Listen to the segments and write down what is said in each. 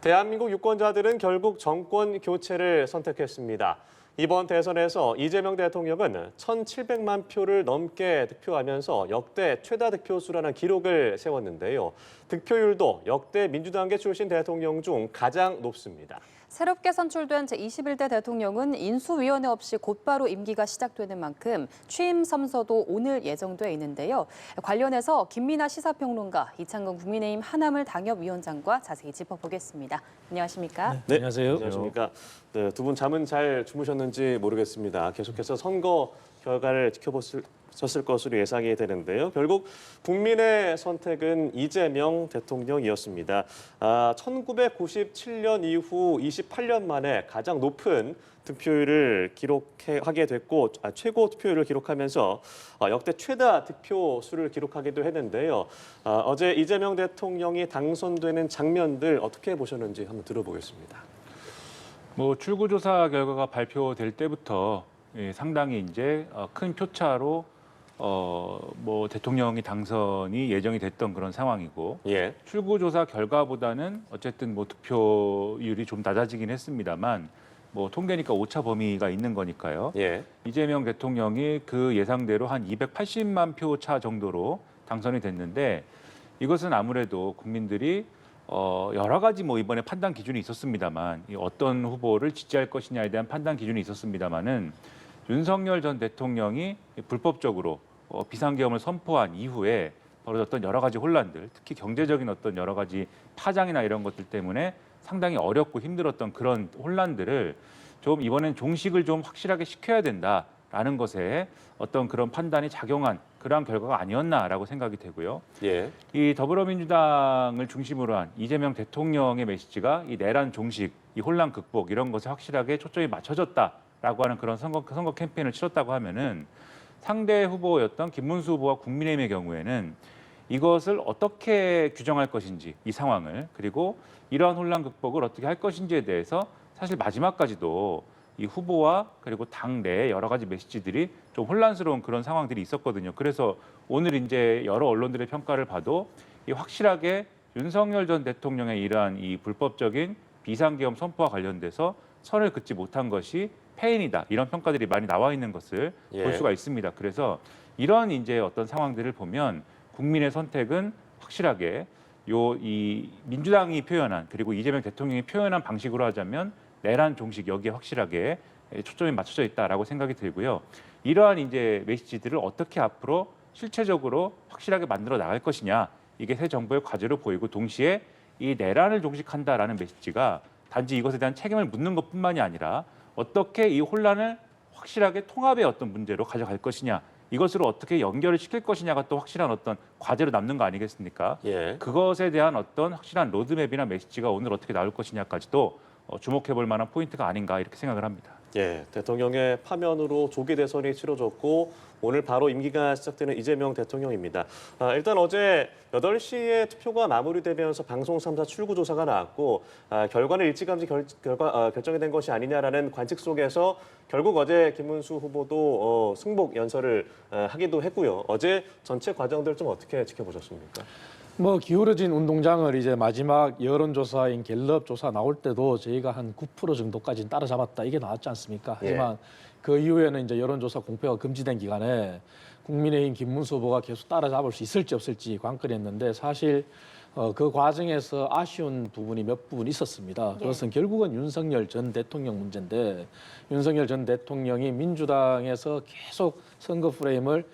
대한민국 유권자들은 결국 정권 교체를 선택했습니다. 이번 대선에서 이재명 대통령은 1,700만 표를 넘게 득표하면서 역대 최다 득표수라는 기록을 세웠는데요. 득표율도 역대 민주당계 출신 대통령 중 가장 높습니다. 새롭게 선출된 제21대 대통령은 인수위원회 없이 곧바로 임기가 시작되는 만큼 취임 선서도 오늘 예정돼 있는데요. 관련해서 김민아 시사평론가, 이창근 국민의힘 하나물 당협위원장과 자세히 짚어보겠습니다. 안녕하십니까? 네, 안녕하세요. 안녕하십니까? 네, 두 분 잠은 잘 주무셨는지 모르겠습니다. 계속해서 선거 결과를 지켜보셨을 것으로 예상이 되는데요. 결국 국민의 선택은 이재명 대통령이었습니다. 1997년 이후 28년 만에 가장 높은 득표율을 기록하게 됐고 최고 득표율을 기록하면서 역대 최다 득표수를 기록하기도 했는데요. 어제 이재명 대통령이 당선되는 장면들 어떻게 보셨는지 한번 들어보겠습니다. 출구조사 결과가 발표될 때부터 상당히 이제 큰 표차로 대통령이 당선이 예정이 됐던 그런 상황이고, 예. 출구조사 결과보다는 어쨌든 득표율이 좀 낮아지긴 했습니다만, 통계니까 오차 범위가 있는 거니까요. 예. 이재명 대통령이 그 예상대로 한 280만 표 차 정도로 당선이 됐는데, 이것은 아무래도 국민들이 여러 가지 이번에 판단 기준이 있었습니다만, 어떤 후보를 지지할 것이냐에 대한 판단 기준이 있었습니다만은 윤석열 전 대통령이 불법적으로 비상계엄을 선포한 이후에 벌어졌던 여러 가지 혼란들, 특히 경제적인 어떤 여러 가지 파장이나 이런 것들 때문에 상당히 어렵고 힘들었던 그런 혼란들을 좀 이번엔 종식을 좀 확실하게 시켜야 된다라는 것에 어떤 그런 판단이 작용한 그러한 결과가 아니었나라고 생각이 되고요. 예. 이 더불어민주당을 중심으로 한 이재명 대통령의 메시지가 이 내란 종식, 이 혼란 극복 이런 것에 확실하게 초점이 맞춰졌다라고 하는 그런 선거 캠페인을 치렀다고 하면은 상대 후보였던 김문수 후보와 국민의힘의 경우에는 이것을 어떻게 규정할 것인지 이 상황을, 그리고 이러한 혼란 극복을 어떻게 할 것인지에 대해서 사실 마지막까지도 이 후보와 그리고 당 내의 여러 가지 메시지들이 좀 혼란스러운 그런 상황들이 있었거든요. 그래서 오늘 이제 여러 언론들의 평가를 봐도 이 확실하게 윤석열 전 대통령의 이러한 이 불법적인 비상계엄 선포와 관련돼서 선을 긋지 못한 것이 패인이다, 이런 평가들이 많이 나와 있는 것을 볼 수가 있습니다. 그래서 이런 이제 어떤 상황들을 보면 국민의 선택은 확실하게 이 민주당이 표현한, 그리고 이재명 대통령이 표현한 방식으로 하자면 내란 종식, 여기에 확실하게 초점이 맞춰져 있다라고 생각이 들고요. 이러한 이제 메시지들을 어떻게 앞으로 실체적으로 확실하게 만들어 나갈 것이냐, 이게 새 정부의 과제로 보이고, 동시에 이 내란을 종식한다라는 메시지가 단지 이것에 대한 책임을 묻는 것뿐만이 아니라 어떻게 이 혼란을 확실하게 통합의 어떤 문제로 가져갈 것이냐, 이것으로 어떻게 연결을 시킬 것이냐가 또 확실한 어떤 과제로 남는 거 아니겠습니까? 예. 그것에 대한 어떤 확실한 로드맵이나 메시지가 오늘 어떻게 나올 것이냐까지도 주목해 볼 만한 포인트가 아닌가, 이렇게 생각을 합니다. 예, 대통령의 파면으로 조기 대선이 치러졌고 오늘 바로 임기가 시작되는 이재명 대통령입니다. 일단 어제 8시에 투표가 마무리되면서 방송 3사 출구조사가 나왔고 결과는 일찌감치 결정이 된 것이 아니냐라는 관측 속에서 결국 어제 김문수 후보도 승복 연설을 하기도 했고요. 어제 전체 과정들 좀 어떻게 지켜보셨습니까? 기울어진 운동장을 이제 마지막 여론조사인 갤럽 조사 나올 때도 저희가 한 9% 정도까지는 따라잡았다, 이게 나왔지 않습니까? 하지만 그 이후에는 이제 여론조사 공표가 금지된 기간에 국민의힘 김문수 후보가 계속 따라잡을 수 있을지 없을지 관건이었는데, 사실 그 과정에서 아쉬운 부분이 몇 부분 있었습니다. 그것은 결국은 윤석열 전 대통령 문제인데, 윤석열 전 대통령이 민주당에서 계속 선거 프레임을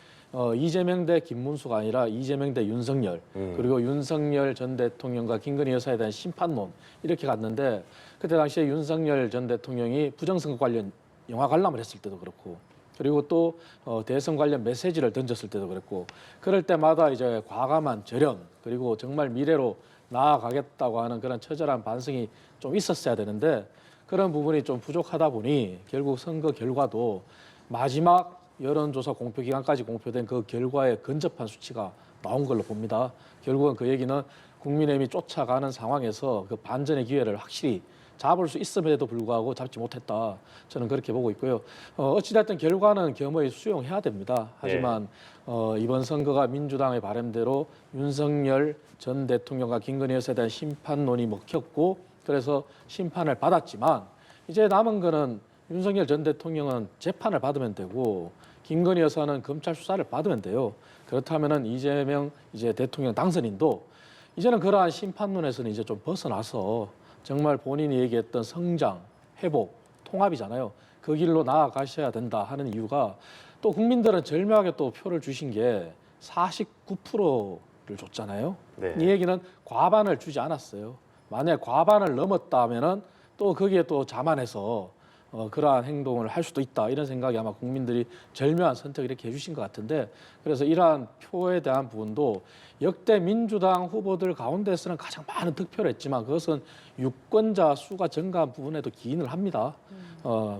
이재명 대 김문수가 아니라 이재명 대 윤석열, 그리고 윤석열 전 대통령과 김건희 여사에 대한 심판론, 이렇게 갔는데, 그때 당시에 윤석열 전 대통령이 부정선거 관련 영화 관람을 했을 때도 그렇고, 그리고 또 대선 관련 메시지를 던졌을 때도 그랬고, 그럴 때마다 이제 과감한 절연, 그리고 정말 미래로 나아가겠다고 하는 그런 처절한 반성이 좀 있었어야 되는데, 그런 부분이 좀 부족하다 보니 결국 선거 결과도 마지막 여론조사 공표 기간까지 공표된 그 결과에 근접한 수치가 나온 걸로 봅니다. 결국은 그 얘기는 국민의힘이 쫓아가는 상황에서 그 반전의 기회를 확실히 잡을 수 있음에도 불구하고 잡지 못했다, 저는 그렇게 보고 있고요. 어찌됐든 결과는 겸허히 수용해야 됩니다. 하지만 이번 선거가 민주당의 바람대로 윤석열 전 대통령과 김건희 여사에 대한 심판론이 먹혔고, 그래서 심판을 받았지만 이제 남은 거는 윤석열 전 대통령은 재판을 받으면 되고 김건희 여사는 검찰 수사를 받으면 돼요. 그렇다면은 이재명 이제 대통령 당선인도 이제는 그러한 심판론에서는 이제 좀 벗어나서 정말 본인이 얘기했던 성장, 회복, 통합이잖아요. 그 길로 나아가셔야 된다 하는 이유가 또 국민들은 절묘하게 또 표를 주신 게 49%를 줬잖아요. 네. 이 얘기는 과반을 주지 않았어요. 만약 과반을 넘었다면은 또 거기에 또 자만해서 그러한 행동을 할 수도 있다 이런 생각이 아마 국민들이 절묘한 선택을 이렇게 해주신 것 같은데 그래서 이러한 표에 대한 부분도 역대 민주당 후보들 가운데서는 가장 많은 득표를 했지만 그것은 유권자 수가 증가한 부분에도 기인을 합니다.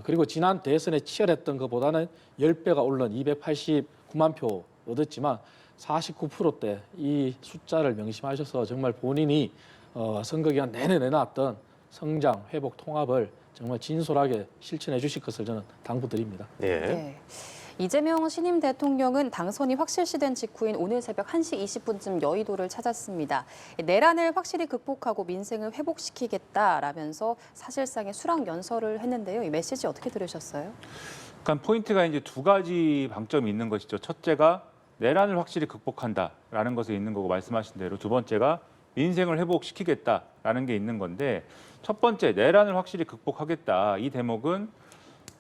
그리고 지난 대선에 치열했던 것보다는 10배가 오른 289만 표 얻었지만 49%대 이 숫자를 명심하셔서 정말 본인이 선거 기간 내내 내놨던 성장, 회복, 통합을 정말 진솔하게 실천해 주실 것을 저는 당부드립니다. 예. 네. 이재명 신임 대통령은 당선이 확실시된 직후인 오늘 새벽 1시 20분쯤 여의도를 찾았습니다. 내란을 확실히 극복하고 민생을 회복시키겠다라면서 사실상의 수락 연설을 했는데요. 이 메시지 어떻게 들으셨어요? 그러니까 포인트가 이제 두 가지 방점이 있는 것이죠. 첫째가 내란을 확실히 극복한다라는 것에 있는 거고 말씀하신 대로 두 번째가 민생을 회복시키겠다라는 게 있는 건데 첫 번째 내란을 확실히 극복하겠다 이 대목은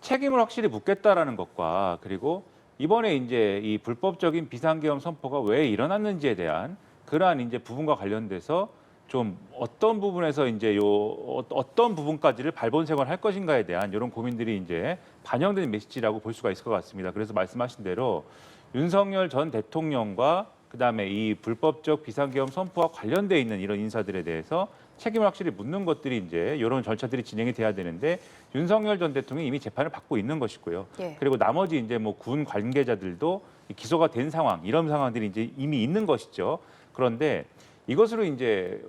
책임을 확실히 묻겠다라는 것과 그리고 이번에 이제 이 불법적인 비상계엄 선포가 왜 일어났는지에 대한 그러한 이제 부분과 관련돼서 좀 어떤 부분에서 이제 어떤 부분까지를 발본색원을 할 것인가에 대한 이런 고민들이 이제 반영된 메시지라고 볼 수가 있을 것 같습니다. 그래서 말씀하신 대로 윤석열 전 대통령과 그다음에 이 불법적 비상계엄 선포와 관련돼 있는 이런 인사들에 대해서 책임을 확실히 묻는 것들이 이제 이런 절차들이 진행이 돼야 되는데 윤석열 전 대통령이 이미 재판을 받고 있는 것이고요. 예. 그리고 나머지 이제 뭐 군 관계자들도 기소가 된 상황 이런 상황들이 이제 이미 있는 것이죠. 그런데 이것으로 이제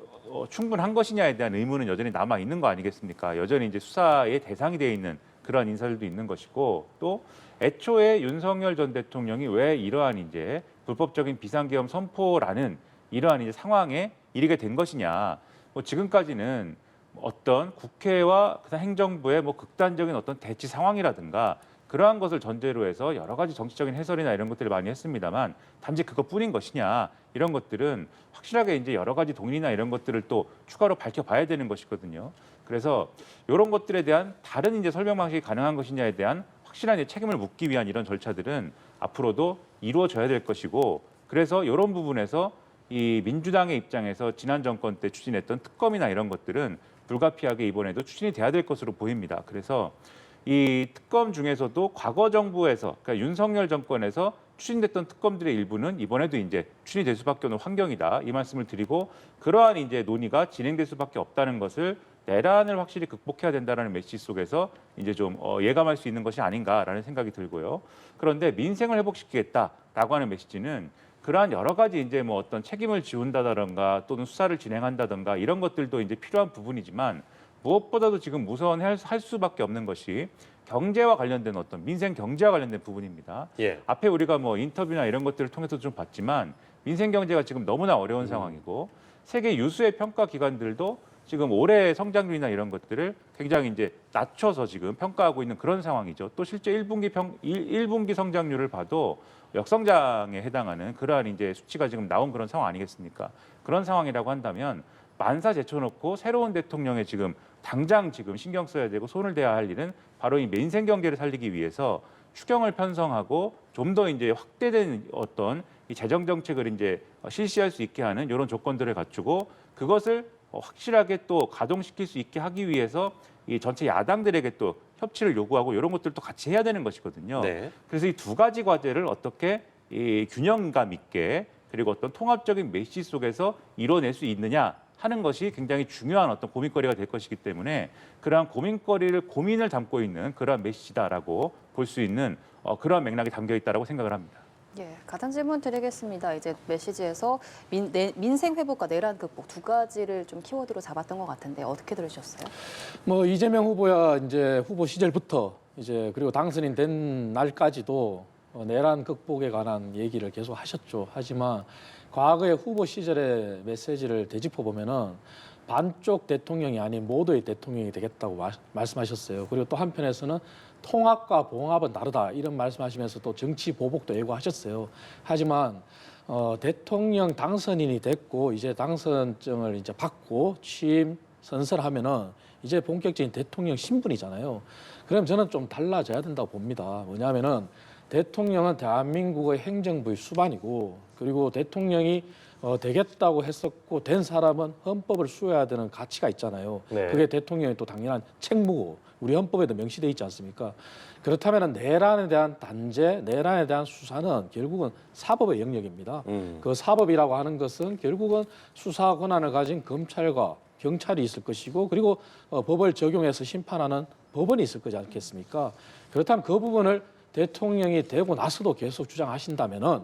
충분한 것이냐에 대한 의문은 여전히 남아 있는 거 아니겠습니까? 여전히 이제 수사의 대상이 되어 있는 그런 인사들도 있는 것이고 또 애초에 윤석열 전 대통령이 왜 이러한 이제 불법적인 비상계엄 선포라는 이러한 이제 상황에 이르게 된 것이냐. 뭐 지금까지는 어떤 국회와 그다음 행정부의 뭐 극단적인 어떤 대치 상황이라든가 그러한 것을 전제로 해서 여러 가지 정치적인 해설이나 이런 것들을 많이 했습니다만 단지 그것뿐인 것이냐 이런 것들은 확실하게 이제 여러 가지 동의나 이런 것들을 또 추가로 밝혀봐야 되는 것이거든요. 그래서 이런 것들에 대한 다른 이제 설명 방식이 가능한 것이냐에 대한 확실한 이제 책임을 묻기 위한 이런 절차들은 앞으로도 이루어져야 될 것이고 그래서 이런 부분에서 이 민주당의 입장에서 지난 정권 때 추진했던 특검이나 이런 것들은 불가피하게 이번에도 추진이 돼야 될 것으로 보입니다. 그래서 이 특검 중에서도 과거 정부에서 그러니까 윤석열 정권에서 추진됐던 특검들의 일부는 이번에도 이제 추진이 될 수밖에 없는 환경이다. 이 말씀을 드리고 그러한 이제 논의가 진행될 수밖에 없다는 것을 내란을 확실히 극복해야 된다는 메시지 속에서 이제 좀 예감할 수 있는 것이 아닌가라는 생각이 들고요. 그런데 민생을 회복시키겠다라고 하는 메시지는 그러한 여러 가지 이제 뭐 어떤 책임을 지운다던가 또는 수사를 진행한다던가 이런 것들도 이제 필요한 부분이지만 무엇보다도 지금 우선할 수밖에 없는 것이 경제와 관련된 어떤 민생 경제와 관련된 부분입니다. 예. 앞에 우리가 뭐 인터뷰나 이런 것들을 통해서 좀 봤지만 민생 경제가 지금 너무나 어려운 상황이고 세계 유수의 평가 기관들도 지금 올해 성장률이나 이런 것들을 굉장히 이제 낮춰서 지금 평가하고 있는 그런 상황이죠. 또 실제 1분기 성장률을 봐도 역성장에 해당하는 그러한 이제 수치가 지금 나온 그런 상황 아니겠습니까? 그런 상황이라고 한다면 만사 제쳐놓고 새로운 대통령의 지금 당장 지금 신경 써야 되고 손을 대야 할 일은 바로 이 민생 경제를 살리기 위해서 추경을 편성하고 좀 더 이제 확대된 어떤 이 재정 정책을 이제 실시할 수 있게 하는 이런 조건들을 갖추고 그것을 확실하게 또 가동시킬 수 있게 하기 위해서 이 전체 야당들에게 또 협치를 요구하고 이런 것들도 같이 해야 되는 것이거든요. 네. 그래서 이 두 가지 과제를 어떻게 이 균형감 있게 그리고 어떤 통합적인 메시지 속에서 이뤄낼 수 있느냐 하는 것이 굉장히 중요한 어떤 고민거리가 될 것이기 때문에 그러한 고민을 담고 있는 그러한 메시지다라고 볼 수 있는 그러한 맥락이 담겨 있다라고 생각을 합니다. 예, 가장 질문 드리겠습니다. 이제 메시지에서 민생 회복과 내란 극복 두 가지를 좀 키워드로 잡았던 것 같은데 어떻게 들으셨어요? 뭐 이재명 후보야 이제 후보 시절부터 이제 그리고 당선인 된 날까지도 내란 극복에 관한 얘기를 계속 하셨죠. 하지만 과거의 후보 시절의 메시지를 되짚어 보면은 반쪽 대통령이 아닌 모두의 대통령이 되겠다고 말씀하셨어요. 그리고 또 한편에서는 통합과 봉합은 다르다 이런 말씀하시면서 또 정치 보복도 예고하셨어요. 하지만 대통령 당선인이 됐고 이제 당선증을 이제 받고 취임 선서하면은 이제 본격적인 대통령 신분이잖아요. 그럼 저는 좀 달라져야 된다고 봅니다. 뭐냐면은 대통령은 대한민국의 행정부의 수반이고 그리고 대통령이 되겠다고 했었고 된 사람은 헌법을 수호해야 되는 가치가 있잖아요. 네. 그게 대통령의 또 당연한 책무고 우리 헌법에도 명시돼 있지 않습니까? 그렇다면 내란에 대한 단죄, 내란에 대한 수사는 결국은 사법의 영역입니다. 그 사법이라고 하는 것은 결국은 수사 권한을 가진 검찰과 경찰이 있을 것이고 그리고 법을 적용해서 심판하는 법원이 있을 거지 않겠습니까? 그렇다면 그 부분을 대통령이 되고 나서도 계속 주장하신다면은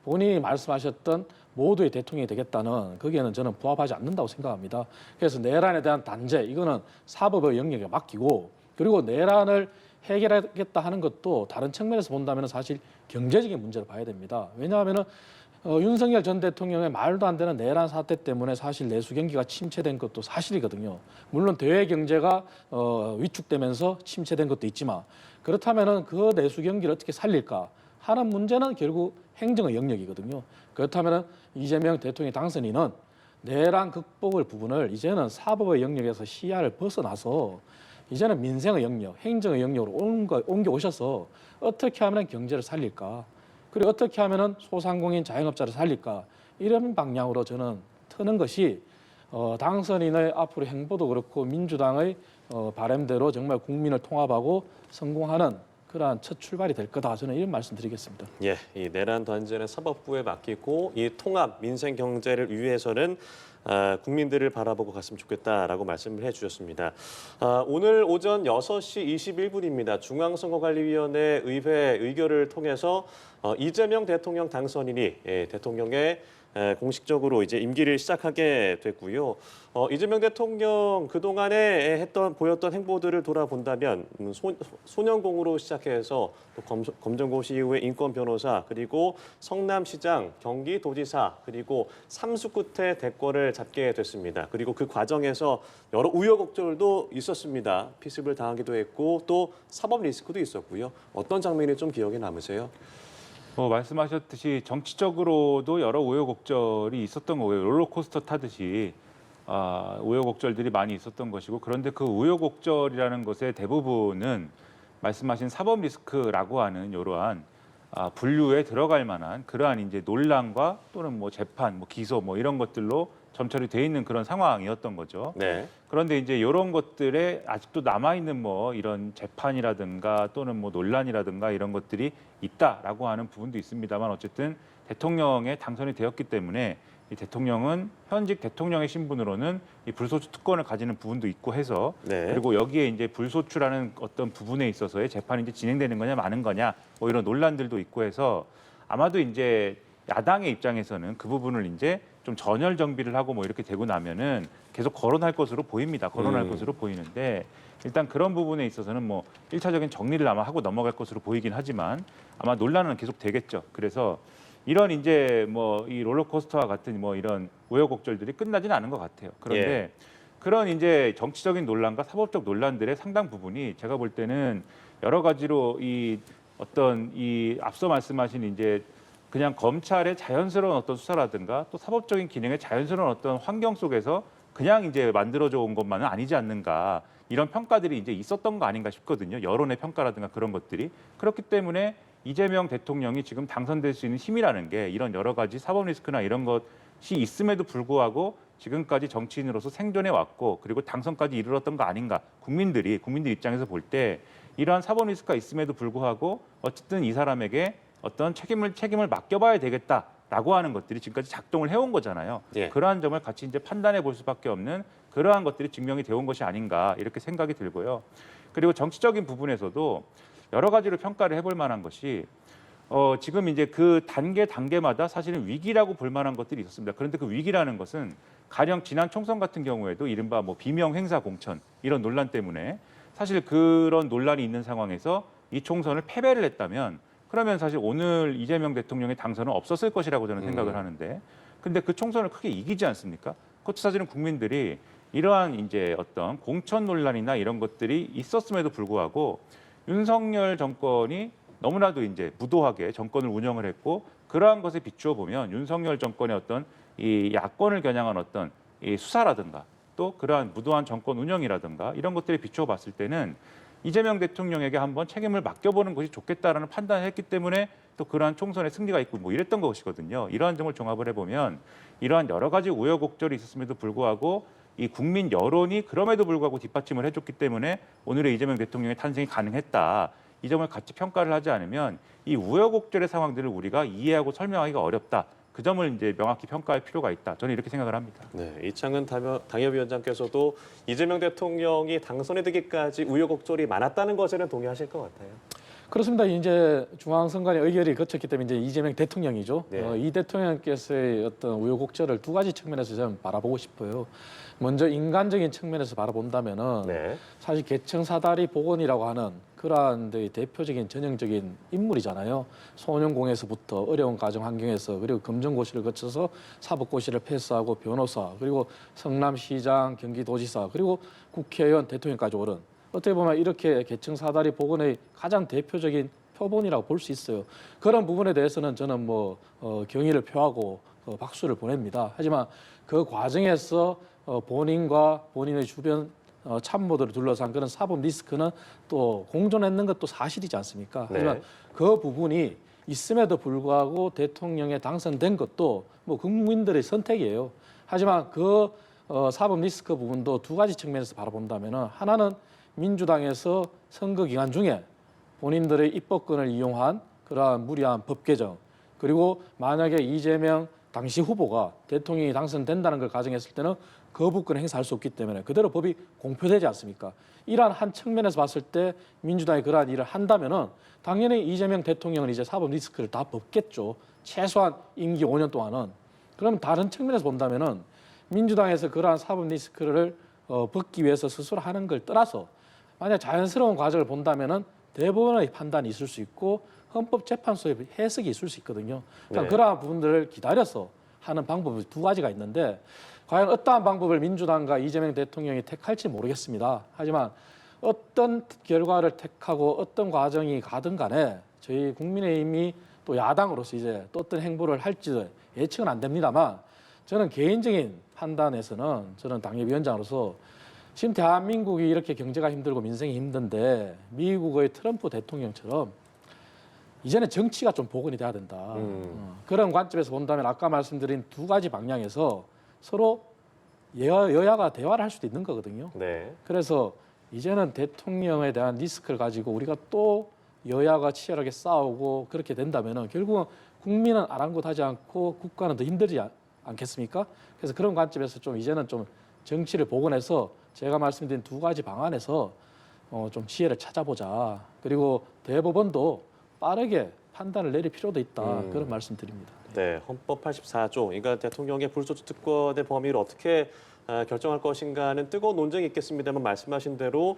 본인이 말씀하셨던 모두의 대통령이 되겠다는 거기에는 저는 부합하지 않는다고 생각합니다. 그래서 내란에 대한 단죄 이거는 사법의 영역에 맡기고 그리고 내란을 해결하겠다 하는 것도 다른 측면에서 본다면 사실 경제적인 문제로 봐야 됩니다. 왜냐하면은 윤석열 전 대통령의 말도 안 되는 내란 사태 때문에 사실 내수 경기가 침체된 것도 사실이거든요. 물론 대외 경제가 위축되면서 침체된 것도 있지만 그렇다면은 그 내수 경기를 어떻게 살릴까 하는 문제는 결국 행정의 영역이거든요. 그렇다면은 이재명 대통령 당선인은 내란 극복을 부분을 이제는 사법의 영역에서 시야를 벗어나서 이제는 민생의 영역, 행정의 영역으로 옮겨 오셔서 어떻게 하면 경제를 살릴까? 그리고 어떻게 하면 소상공인 자영업자를 살릴까? 이런 방향으로 저는 트는 것이 당선인의 앞으로 행보도 그렇고 민주당의 바람대로 정말 국민을 통합하고 성공하는 그러한 첫 출발이 될 거다. 저는 이런 말씀드리겠습니다. 예, 이 내란 단죄는 사법부에 맡기고 이 통합 민생 경제를 위해서는 국민들을 바라보고 갔으면 좋겠다라고 말씀을 해주셨습니다. 오늘 오전 6시 21분입니다. 중앙선거관리위원회 의회 의결을 통해서 이재명 대통령 당선인이 대통령의 공식적으로 이제 임기를 시작하게 됐고요. 이재명 대통령 그동안에 보였던 행보들을 돌아본다면 소년공으로 시작해서 또 검정고시 이후에 인권 변호사 그리고 성남시장, 경기도지사 그리고 삼수 끝에 대권을 잡게 됐습니다. 그리고 그 과정에서 여러 우여곡절도 있었습니다. 피습을 당하기도 했고 또 사법 리스크도 있었고요. 어떤 장면이 좀 기억에 남으세요? 말씀하셨듯이 정치적으로도 여러 우여곡절이 있었던 거예요. 롤러코스터 타듯이 우여곡절들이 많이 있었던 것이고 그런데 그 우여곡절이라는 것의 대부분은 말씀하신 사법 리스크라고 하는 이러한 분류에 들어갈 만한 그러한 이제 논란과 또는 뭐 재판, 뭐 기소 뭐 이런 것들로 점철이 돼 있는 그런 상황이었던 거죠. 네. 그런데 이제 이런 것들에 아직도 남아 있는 뭐 이런 재판이라든가 또는 뭐 논란이라든가 이런 것들이 있다라고 하는 부분도 있습니다만 어쨌든 대통령에 당선이 되었기 때문에 이 대통령은 현직 대통령의 신분으로는 이 불소추 특권을 가지는 부분도 있고 해서 네. 그리고 여기에 이제 불소추라는 어떤 부분에 있어서의 재판이 이제 진행되는 거냐 마는 거냐 뭐 이런 논란들도 있고 해서 아마도 이제 야당의 입장에서는 그 부분을 이제 좀 전열 정비를 하고 뭐 이렇게 되고 나면은 계속 거론할 것으로 보입니다. 거론할 것으로 보이는데 일단 그런 부분에 있어서는 뭐 1차적인 정리를 아마 하고 넘어갈 것으로 보이긴 하지만 아마 논란은 계속 되겠죠. 그래서 이런 이제 뭐 이 롤러코스터와 같은 뭐 이런 우여곡절들이 끝나지는 않은 것 같아요. 그런데 그런 이제 정치적인 논란과 사법적 논란들의 상당 부분이 제가 볼 때는 여러 가지로 이 어떤 이 앞서 말씀하신 이제 그냥 검찰의 자연스러운 어떤 수사라든가 또 사법적인 기능의 자연스러운 어떤 환경 속에서 그냥 이제 만들어져 온 것만은 아니지 않는가 이런 평가들이 이제 있었던 거 아닌가 싶거든요. 여론의 평가라든가 그런 것들이 그렇기 때문에 이재명 대통령이 지금 당선될 수 있는 힘이라는 게 이런 여러 가지 사법 리스크나 이런 것이 있음에도 불구하고 지금까지 정치인으로서 생존해 왔고 그리고 당선까지 이르렀던 거 아닌가 국민들 입장에서 볼 때 이러한 사법 리스크가 있음에도 불구하고 어쨌든 이 사람에게 어떤 책임을 맡겨봐야 되겠다라고 하는 것들이 지금까지 작동을 해온 거잖아요. 예. 그러한 점을 같이 이제 판단해 볼 수밖에 없는 그러한 것들이 증명이 되어온 것이 아닌가 이렇게 생각이 들고요. 그리고 정치적인 부분에서도 여러 가지로 평가를 해볼 만한 것이 지금 이제 그 단계마다 사실은 위기라고 볼 만한 것들이 있었습니다. 그런데 그 위기라는 것은 가령 지난 총선 같은 경우에도 이른바 뭐 비명 행사 공천 이런 논란 때문에 사실 그런 논란이 있는 상황에서 이 총선을 패배를 했다면 그러면 사실 오늘 이재명 대통령의 당선은 없었을 것이라고 저는 생각을 하는데 근데 그 총선을 크게 이기지 않습니까? 그것도 사실은 국민들이 이러한 이제 어떤 공천 논란이나 이런 것들이 있었음에도 불구하고 윤석열 정권이 너무나도 이제 무도하게 정권을 운영을 했고 그러한 것에 비추어 보면 윤석열 정권의 어떤 이 야권을 겨냥한 어떤 이 수사라든가 또 그러한 무도한 정권 운영이라든가 이런 것들에 비추어 봤을 때는 이재명 대통령에게 한번 책임을 맡겨보는 것이 좋겠다라는 판단을 했기 때문에 또 그러한 총선의 승리가 있고 뭐 이랬던 것이거든요. 이러한 점을 종합을 해보면 이러한 여러 가지 우여곡절이 있었음에도 불구하고 이 국민 여론이 그럼에도 불구하고 뒷받침을 해줬기 때문에 오늘의 이재명 대통령의 탄생이 가능했다. 이 점을 같이 평가를 하지 않으면 이 우여곡절의 상황들을 우리가 이해하고 설명하기가 어렵다. 그 점을 이제 명확히 평가할 필요가 있다. 저는 이렇게 생각을 합니다. 네, 이창은 당협위원장께서도 이재명 대통령이 당선이 되기까지 우여곡절이 많았다는 것에는 동의하실 것 같아요. 그렇습니다. 이제 중앙선관위 의결이 거쳤기 때문에 이제 이재명 대통령이죠. 네. 이 대통령께서의 어떤 우여곡절을 두 가지 측면에서 저는 바라보고 싶어요. 먼저 인간적인 측면에서 바라본다면은 네. 사실 계층 사다리 복원이라고 하는 그러한 대표적인 전형적인 인물이잖아요. 소년공에서부터 어려운 가정 환경에서 그리고 검정고시를 거쳐서 사법고시를 패스하고 변호사 그리고 성남시장, 경기도지사 그리고 국회의원, 대통령까지 오른 어떻게 보면 이렇게 계층 사다리 복원의 가장 대표적인 표본이라고 볼 수 있어요. 그런 부분에 대해서는 저는 경의를 표하고 박수를 보냅니다. 하지만 그 과정에서 본인과 본인의 주변 참모들을 둘러싼 그런 사법 리스크는 또 공존했는 것도 사실이지 않습니까? 하지만 네. 그 부분이 있음에도 불구하고 대통령에 당선된 것도 국민들의 선택이에요. 하지만 그 사법 리스크 부분도 두 가지 측면에서 바라본다면 하나는 민주당에서 선거 기간 중에 본인들의 입법권을 이용한 그러한 무리한 법 개정 그리고 만약에 이재명 당시 후보가 대통령이 당선된다는 걸 가정했을 때는 거부권을 행사할 수 없기 때문에 그대로 법이 공표되지 않습니까? 이러한 한 측면에서 봤을 때 민주당이 그러한 일을 한다면은 당연히 이재명 대통령은 이제 사법 리스크를 다 벗겠죠. 최소한 임기 5년 동안은. 그러면 다른 측면에서 본다면은 민주당에서 그러한 사법 리스크를 벗기 위해서 스스로 하는 걸 떠나서 만약 자연스러운 과정을 본다면은 대법원의 판단이 있을 수 있고 헌법재판소의 해석이 있을 수 있거든요. 그러니까 네. 그러한 부분들을 기다려서 하는 방법이 두 가지가 있는데 과연 어떠한 방법을 민주당과 이재명 대통령이 택할지 모르겠습니다. 하지만 어떤 결과를 택하고 어떤 과정이 가든 간에 저희 국민의힘이 또 야당으로서 이제 또 어떤 행보를 할지 예측은 안 됩니다만 저는 개인적인 판단에서는 저는 당협위원장으로서 지금 대한민국이 이렇게 경제가 힘들고 민생이 힘든데 미국의 트럼프 대통령처럼 이제는 정치가 좀 복원이 돼야 된다. 그런 관점에서 본다면 아까 말씀드린 두 가지 방향에서 서로 여야가 대화를 할 수도 있는 거거든요. 네. 그래서 이제는 대통령에 대한 리스크를 가지고 우리가 또 여야가 치열하게 싸우고 그렇게 된다면 결국은 국민은 아랑곳하지 않고 국가는 더 힘들지 않겠습니까? 그래서 그런 관점에서 좀 이제는 좀 정치를 복원해서 제가 말씀드린 두 가지 방안에서 좀 지혜를 찾아보자. 그리고 대법원도 빠르게 판단을 내릴 필요도 있다. 그런 말씀드립니다. 네, 헌법 84조, 그러니까 대통령의 불소추 특권의 범위를 어떻게 결정할 것인가는 뜨거운 논쟁이 있겠습니다만 말씀하신 대로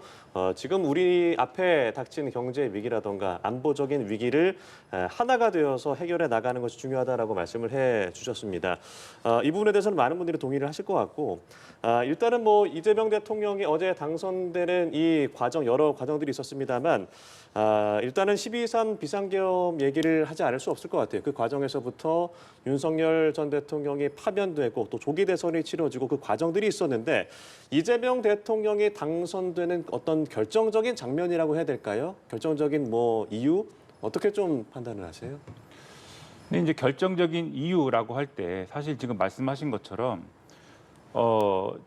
지금 우리 앞에 닥친 경제 위기라던가 안보적인 위기를 하나가 되어서 해결해 나가는 것이 중요하다라고 말씀을 해 주셨습니다. 이 부분에 대해서는 많은 분들이 동의를 하실 것 같고 일단은 이재명 대통령이 어제 당선되는 이 과정 여러 과정들이 있었습니다만 일단은 12.3 비상계엄 얘기를 하지 않을 수 없을 것 같아요. 그 과정에서부터 윤석열 전 대통령이 파면되고 또 조기 대선이 치러지고 그 과정들이 있었는데 이재명 대통령이 당선되는 어떤 결정적인 장면이라고 해야 될까요? 결정적인 이유 어떻게 좀 판단을 하세요? 근데 이제 결정적인 이유라고 할 때 사실 지금 말씀하신 것처럼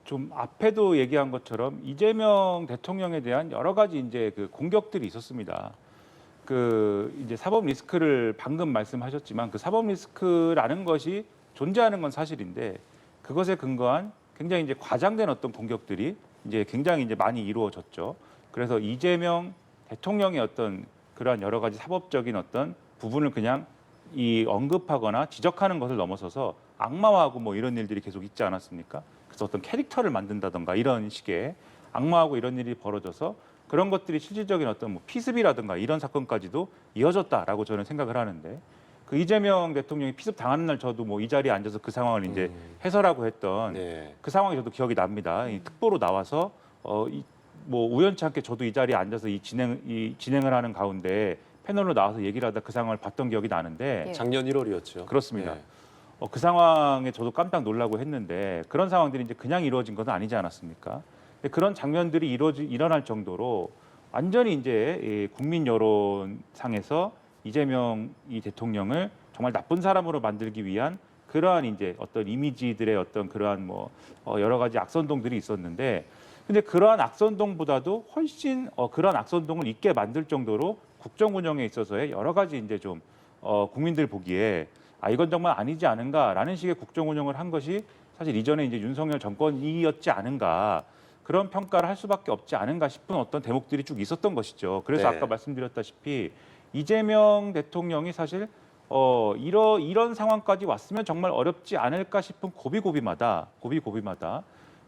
좀 앞에도 얘기한 것처럼 이재명 대통령에 대한 여러 가지 이제 그 공격들이 있었습니다. 그 이제 사법 리스크를 방금 말씀하셨지만 그 사법 리스크라는 것이 존재하는 건 사실인데 그것에 근거한 굉장히 이제 과장된 어떤 공격들이 이제 굉장히 이제 많이 이루어졌죠. 그래서 이재명 대통령의 어떤 그러한 여러 가지 사법적인 어떤 부분을 그냥 언급하거나 지적하는 것을 넘어서서 악마화하고 이런 일들이 계속 있지 않았습니까? 그래서 어떤 캐릭터를 만든다던가 이런 식의 악마하고 이런 일이 벌어져서 그런 것들이 실질적인 어떤 피습이라든가 이런 사건까지도 이어졌다라고 저는 생각을 하는데 그 이재명 대통령이 피습 당하는 날 저도 뭐 이 자리에 앉아서 그 상황을 이제 해설하고 했던 네. 그 상황이 저도 기억이 납니다. 이 특보로 나와서 뭐 우연치 않게 저도 이 자리에 앉아서 이 진행을 하는 가운데 패널로 나와서 얘기를 하다 그 상황을 봤던 기억이 나는데 예. 작년 1월이었죠. 그렇습니다. 네. 그 상황에 저도 깜짝 놀라고 했는데 그런 상황들이 이제 그냥 이루어진 것은 아니지 않았습니까? 근데 그런 장면들이 일어날 정도로 완전히 이제 이 국민 여론상에서 이재명 이 대통령을 정말 나쁜 사람으로 만들기 위한 그러한 이제 어떤 이미지들의 어떤 그러한 뭐 여러 가지 악선동들이 있었는데 근데 그러한 악선동보다도 훨씬 그러한 악선동을 있게 만들 정도로 국정 운영에 있어서의 여러 가지 이제 좀 국민들 보기에 이건 정말 아니지 않은가라는 식의 국정 운영을 한 것이 사실 이전에 이제 윤석열 정권이었지 않은가 그런 평가를 할 수밖에 없지 않은가 싶은 어떤 대목들이 쭉 있었던 것이죠. 그래서 네. 아까 말씀드렸다시피 이재명 대통령이 사실 이런 상황까지 왔으면 정말 어렵지 않을까 싶은 고비고비마다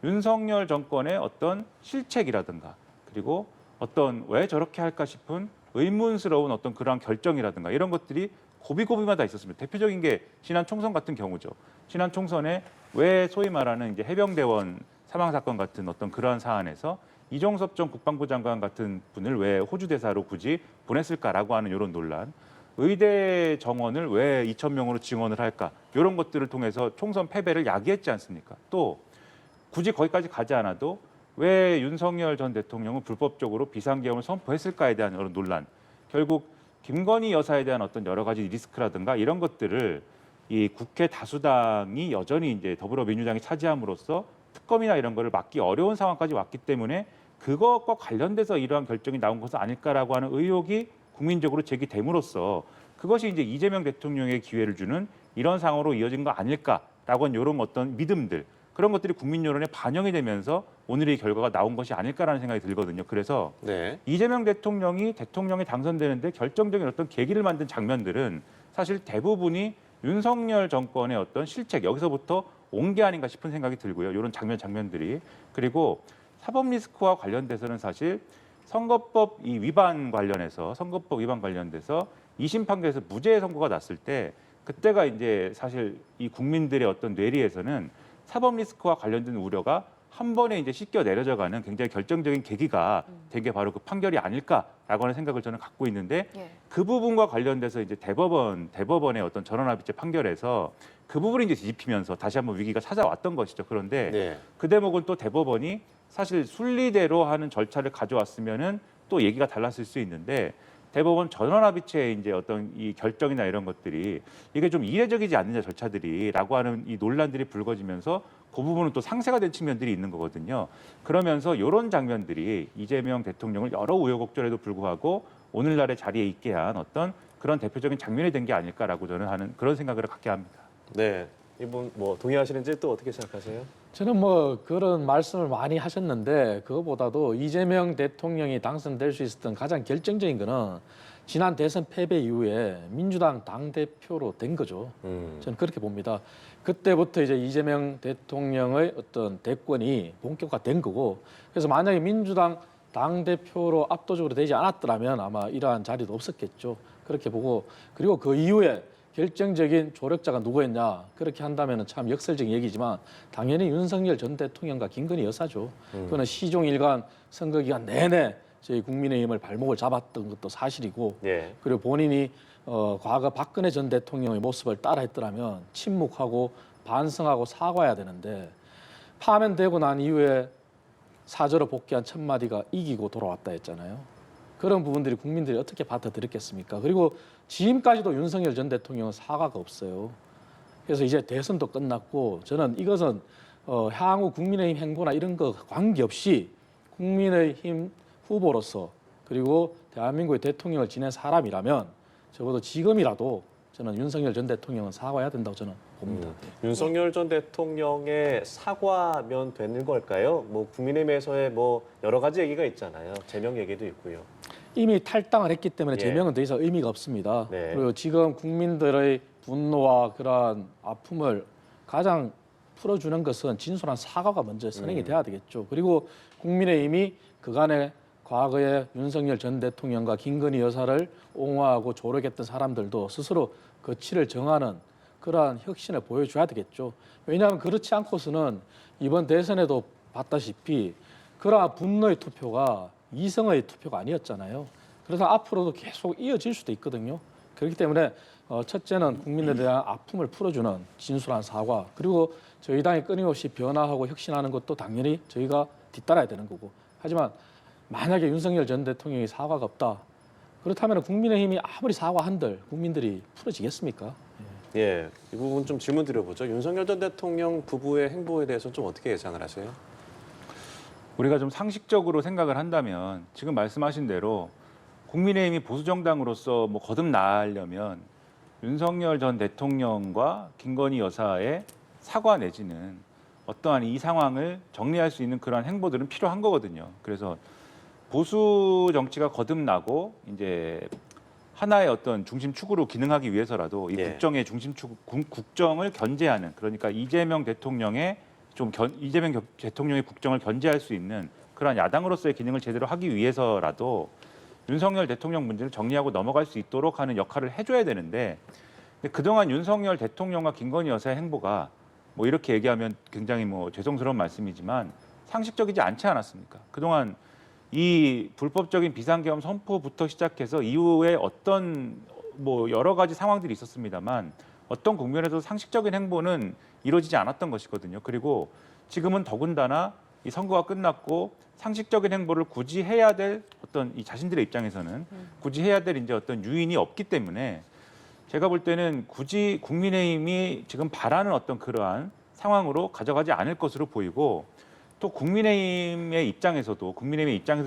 윤석열 정권의 어떤 실책이라든가 그리고 어떤 왜 저렇게 할까 싶은 의문스러운 어떤 그러한 결정이라든가 이런 것들이 고비고비마다 있었습니다. 대표적인 게 지난 총선 같은 경우죠. 지난 총선에 왜 소위 말하는 이제 해병대원 사망 사건 같은 어떤 그러한 사안에서 이종섭 전 국방부 장관 같은 분을 왜 호주 대사로 굳이 보냈을까라고 하는 이런 논란, 의대 정원을 왜 2,000명으로 증원을 할까 이런 것들을 통해서 총선 패배를 야기했지 않습니까? 또 굳이 거기까지 가지 않아도 왜 윤석열 전 대통령은 불법적으로 비상계엄을 선포했을까에 대한 여러 논란, 결국 김건희 여사에 대한 어떤 여러 가지 리스크라든가 이런 것들을 이 국회 다수당이 여전히 이제 더불어민주당이 차지함으로써 특검이나 이런 거를 막기 어려운 상황까지 왔기 때문에 그것과 관련돼서 이러한 결정이 나온 것은 아닐까라고 하는 의혹이 국민적으로 제기됨으로써 그것이 이제 이재명 대통령의 기회를 주는 이런 상황으로 이어진 거 아닐까라고 하는 이런 어떤 믿음들 그런 것들이 국민 여론에 반영이 되면서 오늘의 결과가 나온 것이 아닐까라는 생각이 들거든요. 그래서 네. 이재명 대통령이 대통령에 당선되는데 결정적인 어떤 계기를 만든 장면들은 사실 대부분이 윤석열 정권의 어떤 실책 여기서부터 온 게 아닌가 싶은 생각이 들고요. 이런 장면들이 그리고 사법 리스크와 관련돼서는 사실 선거법 위반 관련돼서 2심 판결에서 무죄 선고가 났을 때 그때가 이제 사실 이 국민들의 어떤 뇌리에서는 사법 리스크와 관련된 우려가 한 번에 이제 씻겨 내려져가는 굉장히 결정적인 계기가 된 게 바로 그 판결이 아닐까라고 하는 생각을 저는 갖고 있는데 예. 그 부분과 관련돼서 이제 대법원의 어떤 전원합의체 판결에서 그 부분이 이제 뒤집히면서 다시 한번 위기가 찾아왔던 것이죠. 그런데 네. 그 대목은 또 대법원이 사실 순리대로 하는 절차를 가져왔으면은 또 얘기가 달랐을 수 있는데 대법원 전원합의체의 이제 어떤 이 결정이나 이런 것들이 이게 좀 이례적이지 않느냐 절차들이라고 하는 이 논란들이 불거지면서 그 부분은 또 상쇄가 된 측면들이 있는 거거든요. 그러면서 이런 장면들이 이재명 대통령을 여러 우여곡절에도 불구하고 오늘날의 자리에 있게 한 어떤 그런 대표적인 장면이 된 게 아닐까라고 저는 하는 그런 생각을 갖게 합니다. 네. 이분 뭐 동의하시는지 또 어떻게 생각하세요? 저는 뭐 그런 말씀을 많이 하셨는데 그거보다도 이재명 대통령이 당선될 수 있었던 가장 결정적인 거는 지난 대선 패배 이후에 민주당 당대표로 된 거죠. 저는 그렇게 봅니다. 그때부터 이제 이재명 대통령의 어떤 대권이 본격화된 거고 그래서 만약에 민주당 당대표로 압도적으로 되지 않았더라면 아마 이러한 자리도 없었겠죠. 그렇게 보고 그리고 그 이후에 결정적인 조력자가 누구였냐 그렇게 한다면 참 역설적인 얘기지만 당연히 윤석열 전 대통령과 김건희 여사죠. 그거는 시종일관 선거 기간 내내 저희 국민의힘을 발목을 잡았던 것도 사실이고 예. 그리고 본인이 과거 박근혜 전 대통령의 모습을 따라했더라면 침묵하고 반성하고 사과해야 되는데 파면되고 난 이후에 사저로 복귀한 첫 마디가 이기고 돌아왔다 했잖아요. 그런 부분들이 국민들이 어떻게 받아들였겠습니까? 그리고 지금까지도 윤석열 전 대통령은 사과가 없어요. 그래서 이제 대선도 끝났고 저는 이것은 향후 국민의힘 행보나 이런 거 관계없이 국민의힘 후보로서 그리고 대한민국의 대통령을 지낸 사람이라면 적어도 지금이라도 저는 윤석열 전 대통령은 사과해야 된다고 저는 봅니다. 윤석열 전 대통령의 사과면 되는 걸까요? 뭐 국민의힘에서의 뭐 여러 가지 얘기가 있잖아요. 제명 얘기도 있고요. 이미 탈당을 했기 때문에 예. 제명은 더 이상 의미가 없습니다. 네. 그리고 지금 국민들의 분노와 그러한 아픔을 가장 풀어주는 것은 진솔한 사과가 먼저 선행이 돼야 되겠죠. 그리고 국민의힘이 그간의 과거에 윤석열 전 대통령과 김건희 여사를 옹호하고 조력했던 사람들도 스스로 거취를 정하는 그러한 혁신을 보여줘야 되겠죠. 왜냐하면 그렇지 않고서는 이번 대선에도 봤다시피 그러한 분노의 투표가 이성의 투표가 아니었잖아요. 그래서 앞으로도 계속 이어질 수도 있거든요. 그렇기 때문에 첫째는 국민에 대한 아픔을 풀어주는 진솔한 사과, 그리고 저희 당이 끊임없이 변화하고 혁신하는 것도 당연히 저희가 뒤따라야 되는 거고. 하지만 만약에 윤석열 전 대통령이 사과가 없다, 그렇다면 국민의힘이 아무리 사과한들 국민들이 풀어지겠습니까? 예, 이 부분 좀 질문 드려보죠. 윤석열 전 대통령 부부의 행보에 대해서는 좀 어떻게 예상을 하세요? 우리가 좀 상식적으로 생각을 한다면 지금 말씀하신 대로 국민의힘이 보수정당으로서 뭐 거듭나려면 윤석열 전 대통령과 김건희 여사의 사과 내지는 어떠한 이 상황을 정리할 수 있는 그러한 행보들은 필요한 거거든요. 그래서 보수 정치가 거듭나고 이제 하나의 어떤 중심축으로 기능하기 위해서라도 이 예. 국정의 중심축, 국정을 견제하는, 그러니까 이재명 대통령의 국정을 견제할 수 있는 그러한 야당으로서의 기능을 제대로 하기 위해서라도 윤석열 대통령 문제를 정리하고 넘어갈 수 있도록 하는 역할을 해줘야 되는데, 근데 그동안 윤석열 대통령과 김건희 여사의 행보가 뭐 이렇게 얘기하면 굉장히 뭐 죄송스러운 말씀이지만 상식적이지 않지 않았습니까? 그동안 이 불법적인 비상계엄 선포부터 시작해서 이후에 어떤 뭐 여러 가지 상황들이 있었습니다만 어떤 국면에서 상식적인 행보는 이루어지지 않았던 것이거든요. 그리고 지금은 더군다나 이 선거가 끝났고 상식적인 행보를 굳이 해야 될 어떤 이 자신들의 입장에서는 굳이 해야 될 이제 어떤 유인이 없기 때문에 제가 볼 때는 굳이 국민의힘이 지금 바라는 어떤 그러한 상황으로 가져가지 않을 것으로 보이고, 또 국민의힘의 입장에서도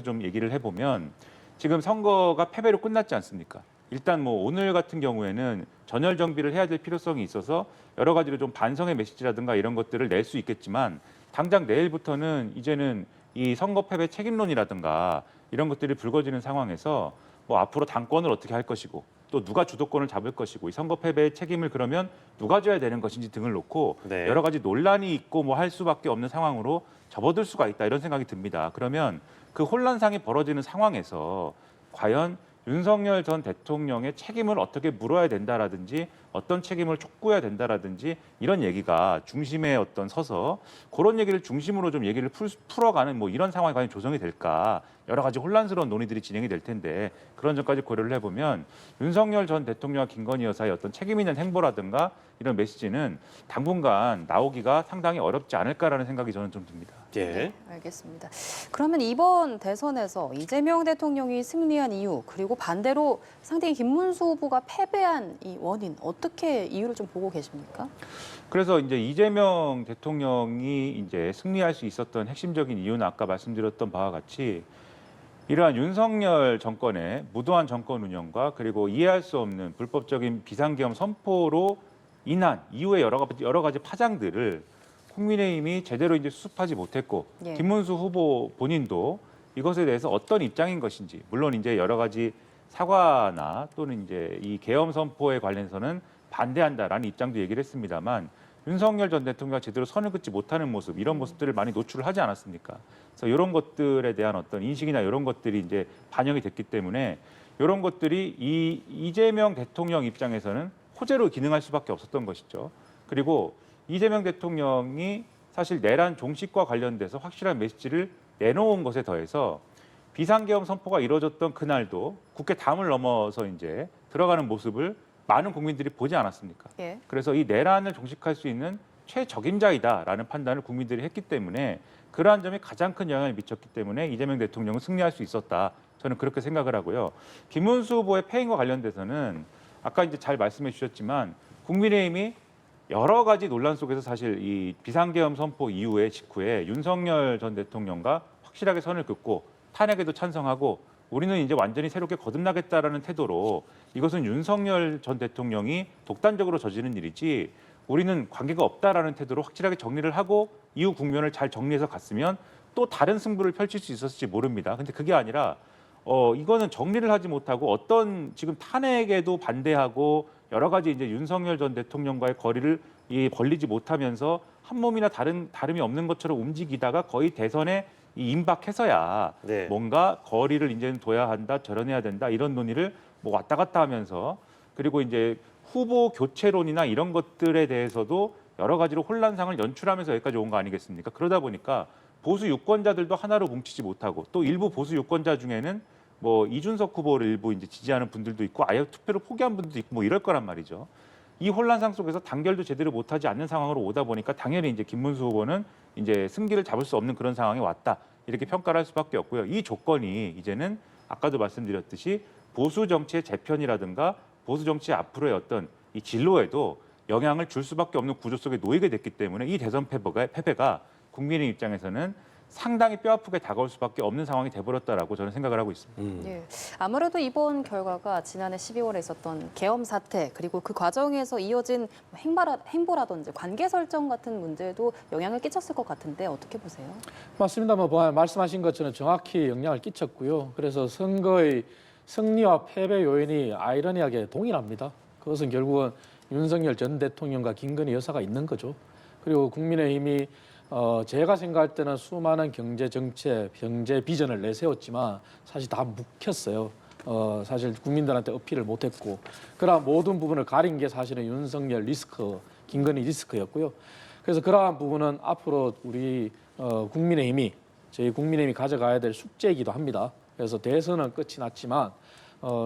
좀 얘기를 해보면 지금 선거가 패배로 끝났지 않습니까? 일단 뭐 오늘 같은 경우에는 전열 정비를 해야 될 필요성이 있어서 여러 가지로 좀 반성의 메시지라든가 이런 것들을 낼 수 있겠지만, 당장 내일부터는 이제는 이 선거 패배 책임론이라든가 이런 것들이 불거지는 상황에서 뭐 앞으로 당권을 어떻게 할 것이고 또 누가 주도권을 잡을 것이고 이 선거 패배의 책임을 그러면 누가 져야 되는 것인지 등을 놓고 네. 여러 가지 논란이 있고 뭐 할 수밖에 없는 상황으로 접어들 수가 있다, 이런 생각이 듭니다. 그러면 그 혼란상이 벌어지는 상황에서 과연 윤석열 전 대통령의 책임을 어떻게 물어야 된다라든지 어떤 책임을 촉구해야 된다라든지 이런 얘기가 중심에 어떤 서서 그런 얘기를 중심으로 좀 얘기를 풀어가는 뭐 이런 상황이 과연 조성이 될까, 여러 가지 혼란스러운 논의들이 진행이 될 텐데 그런 점까지 고려를 해보면 윤석열 전 대통령과 김건희 여사의 어떤 책임 있는 행보라든가 이런 메시지는 당분간 나오기가 상당히 어렵지 않을까라는 생각이 저는 좀 듭니다. 예. 네, 알겠습니다. 그러면 이번 대선에서 이재명 대통령이 승리한 이유, 그리고 반대로 상대인 김문수 후보가 패배한 이 원인, 어떻게 이유를 좀 보고 계십니까? 그래서 이제 이재명 대통령이 이제 승리할 수 있었던 핵심적인 이유는 아까 말씀드렸던 바와 같이 이러한 윤석열 정권의 무도한 정권 운영과 그리고 이해할 수 없는 불법적인 비상계엄 선포로 인한 이후의 여러 가지 파장들을 국민의힘이 제대로 이제 수습하지 못했고, 예. 김문수 후보 본인도 이것에 대해서 어떤 입장인 것인지, 물론 이제 여러 가지 사과나 또는 이제 이 계엄 선포에 관련해서는 반대한다라는 입장도 얘기를 했습니다만 윤석열 전 대통령과 제대로 선을 긋지 못하는 모습, 이런 모습들을 많이 노출을 하지 않았습니까? 그래서 이런 것들에 대한 어떤 인식이나 이런 것들이 이제 반영이 됐기 때문에 이런 것들이 이재명 대통령 입장에서는 호재로 기능할 수밖에 없었던 것이죠. 그리고 이재명 대통령이 사실 내란 종식과 관련돼서 확실한 메시지를 내놓은 것에 더해서 비상계엄 선포가 이루어졌던 그날도 국회 담을 넘어서 이제 들어가는 모습을 많은 국민들이 보지 않았습니까? 예. 그래서 이 내란을 종식할 수 있는 최적임자이다라는 판단을 국민들이 했기 때문에 그러한 점이 가장 큰 영향을 미쳤기 때문에 이재명 대통령은 승리할 수 있었다. 저는 그렇게 생각을 하고요. 김문수 후보의 패인과 관련돼서는 아까 이제 잘 말씀해 주셨지만 국민의힘이 여러 가지 논란 속에서 사실 이 비상계엄 선포 이후에 직후에 윤석열 전 대통령과 확실하게 선을 긋고 탄핵에도 찬성하고 우리는 이제 완전히 새롭게 거듭나겠다라는 태도로 이것은 윤석열 전 대통령이 독단적으로 저지른 일이지 우리는 관계가 없다라는 태도로 확실하게 정리를 하고 이후 국면을 잘 정리해서 갔으면 또 다른 승부를 펼칠 수 있었을지 모릅니다. 근데 그게 아니라 이거는 정리를 하지 못하고 어떤 지금 탄핵에도 반대하고 여러 가지 이제 윤석열 전 대통령과의 거리를 벌리지 못하면서 한 몸이나 다름이 없는 것처럼 움직이다가 거의 대선에 임박해서야 네. 뭔가 거리를 이제는 둬야 한다, 절연해야 된다 이런 논의를 뭐 왔다 갔다 하면서 그리고 이제 후보 교체론이나 이런 것들에 대해서도 여러 가지로 혼란상을 연출하면서 여기까지 온 거 아니겠습니까? 그러다 보니까 보수 유권자들도 하나로 뭉치지 못하고 또 일부 보수 유권자 중에는 뭐 이준석 후보를 일부 이제 지지하는 분들도 있고 아예 투표를 포기한 분들도 있고 뭐 이럴 거란 말이죠. 이 혼란상 속에서 단결도 제대로 못하지 않는 상황으로 오다 보니까 당연히 이제 김문수 후보는 이제 승기를 잡을 수 없는 그런 상황이 왔다. 이렇게 평가를 할 수밖에 없고요. 이 조건이 이제는 아까도 말씀드렸듯이 보수 정치의 재편이라든가 보수 정치의 앞으로의 어떤 이 진로에도 영향을 줄 수밖에 없는 구조 속에 놓이게 됐기 때문에 이 대선 패배가 국민의 입장에서는 상당히 뼈아프게 다가올 수밖에 없는 상황이 돼버렸다라고 저는 생각을 하고 있습니다. 예. 아무래도 이번 결과가 지난해 12월에 있었던 계엄 사태 그리고 그 과정에서 이어진 행보라든지 관계 설정 같은 문제도 영향을 끼쳤을 것 같은데 어떻게 보세요? 맞습니다. 뭐 말씀하신 것처럼 정확히 영향을 끼쳤고요. 그래서 선거의 승리와 패배 요인이 아이러니하게 동일합니다. 그것은 결국은 윤석열 전 대통령과 김건희 여사가 있는 거죠. 그리고 국민의힘이 제가 생각할 때는 수많은 경제 정책, 경제 비전을 내세웠지만 사실 다 묵혔어요. 사실 국민들한테 어필을 못했고 그러한 모든 부분을 가린 게 사실은 윤석열 리스크, 김건희 리스크였고요. 그래서 그러한 부분은 앞으로 우리 저희 국민의힘이 가져가야 될 숙제이기도 합니다. 그래서 대선은 끝이 났지만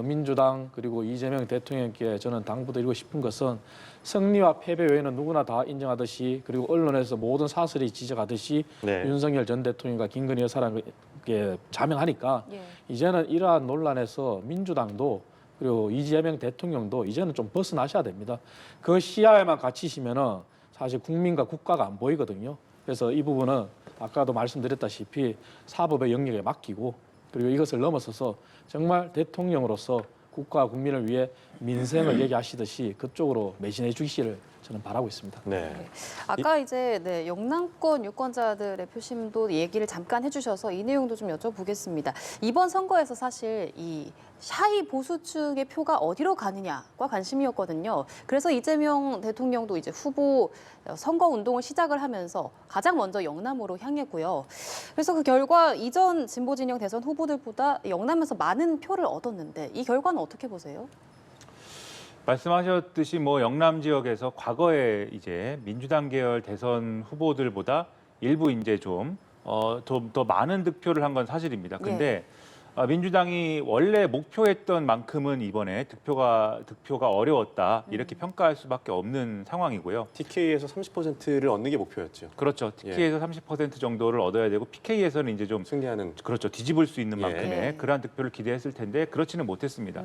민주당 그리고 이재명 대통령께 저는 당부드리고 싶은 것은 승리와 패배 외에는 누구나 다 인정하듯이 그리고 언론에서 모든 사설이 지적하듯이 네. 윤석열 전 대통령과 김건희 여사라는 게 자명하니까 예. 이제는 이러한 논란에서 민주당도 그리고 이재명 대통령도 이제는 좀 벗어나셔야 됩니다. 그 시야에만 갇히시면은 사실 국민과 국가가 안 보이거든요. 그래서 이 부분은 아까도 말씀드렸다시피 사법의 영역에 맡기고 그리고 이것을 넘어서서 정말 대통령으로서 국가와 국민을 위해 민생을 얘기하시듯이 그쪽으로 매진해 주시기를 저는 바라고 있습니다. 네. 아까 이제 영남권 유권자들의 표심도 얘기를 잠깐 해주셔서 이 내용도 좀 여쭤보겠습니다. 이번 선거에서 사실 이 샤이 보수층의 표가 어디로 가느냐가 관심이었거든요. 그래서 이재명 대통령도 이제 후보 선거 운동을 시작을 하면서 가장 먼저 영남으로 향했고요. 그래서 그 결과 이전 진보 진영 대선 후보들보다 영남에서 많은 표를 얻었는데 이 결과는 어떻게 보세요? 말씀하셨듯이 뭐 영남 지역에서 과거에 이제 민주당 계열 대선 후보들보다 일부 이제 좀 더 많은 득표를 한 건 사실입니다. 근데 민주당이 원래 목표했던 만큼은 이번에 득표가 어려웠다 이렇게 평가할 수밖에 없는 상황이고요. TK에서 30%를 얻는 게 목표였죠. 그렇죠. TK에서 30% 정도를 얻어야 되고 PK에서는 이제 좀 승리하는. 그렇죠. 뒤집을 수 있는 예. 만큼의 그러한 득표를 기대했을 텐데 그렇지는 못했습니다.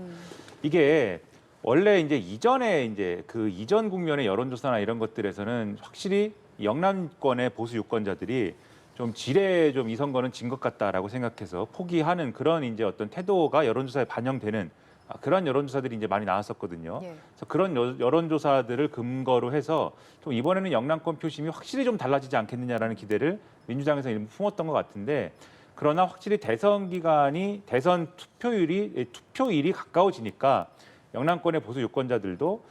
이게 원래 이제 이전에 이제 그 이전 국면의 여론조사나 이런 것들에서는 확실히 영남권의 보수 유권자들이 좀 지레 좀 이 선거는 진 것 같다라고 생각해서 포기하는 그런 이제 어떤 태도가 여론조사에 반영되는 그런 여론조사들이 이제 많이 나왔었거든요. 예. 그래서 그런 여론조사들을 근거로 해서 좀 이번에는 영남권 표심이 확실히 좀 달라지지 않겠느냐라는 기대를 민주당에서 일부 품었던 것 같은데 그러나 확실히 대선 기간이 대선 투표일이 가까워지니까 영남권의 보수 유권자들도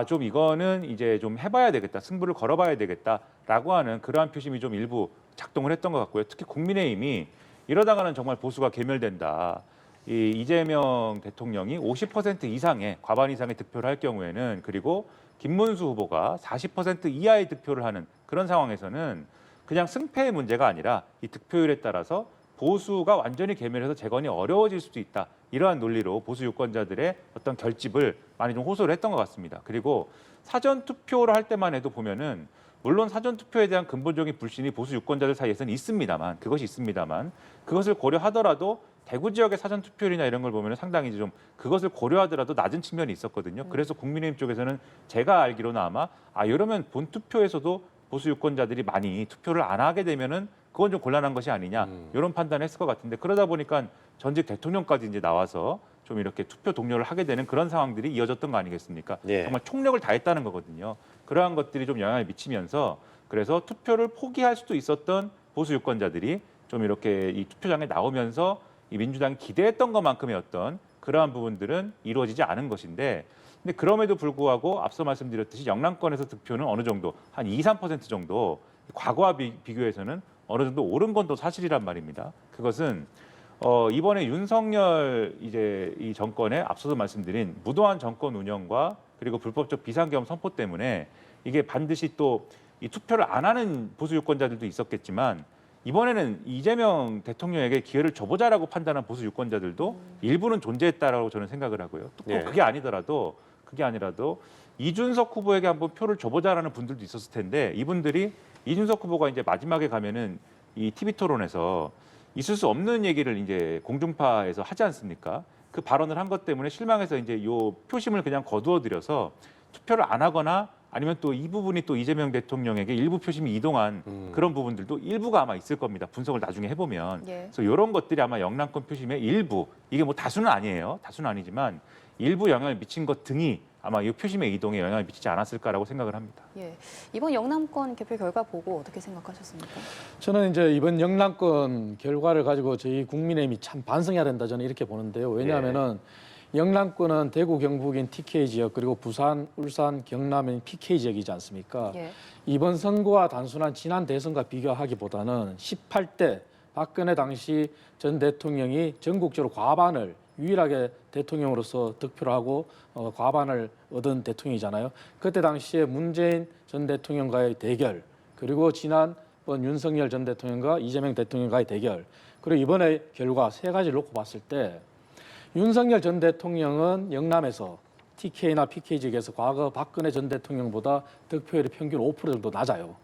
좀 이거는 이제 좀 해봐야 되겠다, 승부를 걸어봐야 되겠다라고 하는 그러한 표심이 좀 일부 작동을 했던 것 같고요. 특히 국민의힘이 이러다가는 정말 보수가 괴멸된다. 이 이재명 대통령이 50% 이상의 과반 이상의 득표를 할 경우에는 그리고 김문수 후보가 40% 이하의 득표를 하는 그런 상황에서는 그냥 승패의 문제가 아니라 이 득표율에 따라서 보수가 완전히 괴멸해서 재건이 어려워질 수도 있다. 이러한 논리로 보수 유권자들의 어떤 결집을 많이 좀 호소를 했던 것 같습니다. 그리고 사전 투표를 할 때만 해도 보면은 물론 사전 투표에 대한 근본적인 불신이 보수 유권자들 사이에서는 있습니다만 그것을 고려하더라도 대구 지역의 사전 투표율이나 이런 걸 보면 상당히 좀 그것을 고려하더라도 낮은 측면이 있었거든요. 그래서 국민의힘 쪽에서는 제가 알기로는 아마 이러면 본 투표에서도 보수 유권자들이 많이 투표를 안 하게 되면은 그건 좀 곤란한 것이 아니냐 이런 판단을 했을 것 같은데 그러다 보니까 전직 대통령까지 이제 나와서 좀 이렇게 투표 동료를 하게 되는 그런 상황들이 이어졌던 거 아니겠습니까? 예. 정말 총력을 다했다는 거거든요. 그러한 것들이 좀 영향을 미치면서 그래서 투표를 포기할 수도 있었던 보수 유권자들이 좀 이렇게 이 투표장에 나오면서 이 민주당이 기대했던 것만큼의 어떤 그러한 부분들은 이루어지지 않은 것인데 근데 그럼에도 불구하고 앞서 말씀드렸듯이 영남권에서 득표는 어느 정도 한 2~3% 정도 과거와 비교해서는 어느 정도 오른 건 또 사실이란 말입니다. 그것은 이번에 윤석열 이제 이 정권에 앞서서 말씀드린 무도한 정권 운영과 그리고 불법적 비상계엄 선포 때문에 이게 반드시 또 이 투표를 안 하는 보수 유권자들도 있었겠지만 이번에는 이재명 대통령에게 기회를 줘보자라고 판단한 보수 유권자들도 일부는 존재했다라고 저는 생각을 하고요. 또 예. 그게 아니라도 이준석 후보에게 한번 표를 줘보자라는 분들도 있었을 텐데 이분들이 이준석 후보가 이제 마지막에 가면은 이 TV 토론에서 있을 수 없는 얘기를 이제 공중파에서 하지 않습니까? 그 발언을 한 것 때문에 실망해서 이제 요 표심을 그냥 거두어들여서 투표를 안 하거나 아니면 또 이 부분이 또 이재명 대통령에게 일부 표심이 이동한 그런 부분들도 일부가 아마 있을 겁니다. 분석을 나중에 해보면. 예. 그래서 이런 것들이 아마 영남권 표심의 일부, 이게 뭐 다수는 아니에요. 다수는 아니지만 일부 영향을 미친 것 등이 아마 이 표심의 이동에 영향을 미치지 않았을까라고 생각을 합니다. 예. 이번 영남권 개표 결과 보고 어떻게 생각하셨습니까? 저는 이제 이번 영남권 결과를 가지고 저희 국민의힘이 참 반성해야 된다 저는 이렇게 보는데요. 왜냐하면은 영남권은 대구, 경북인 TK 지역 그리고 부산, 울산, 경남인 PK 지역이지 않습니까? 예. 이번 선거와 단순한 지난 대선과 비교하기보다는 18대 박근혜 당시 전 대통령이 전국적으로 과반을 유일하게 대통령으로서 득표를 하고 과반을 얻은 대통령이잖아요. 그때 당시에 문재인 전 대통령과의 대결, 그리고 지난번 윤석열 전 대통령과 이재명 대통령과의 대결, 그리고 이번에 결과 세 가지를 놓고 봤을 때 윤석열 전 대통령은 영남에서 TK나 PK 지역에서 과거 박근혜 전 대통령보다 득표율이 평균 5% 정도 낮아요.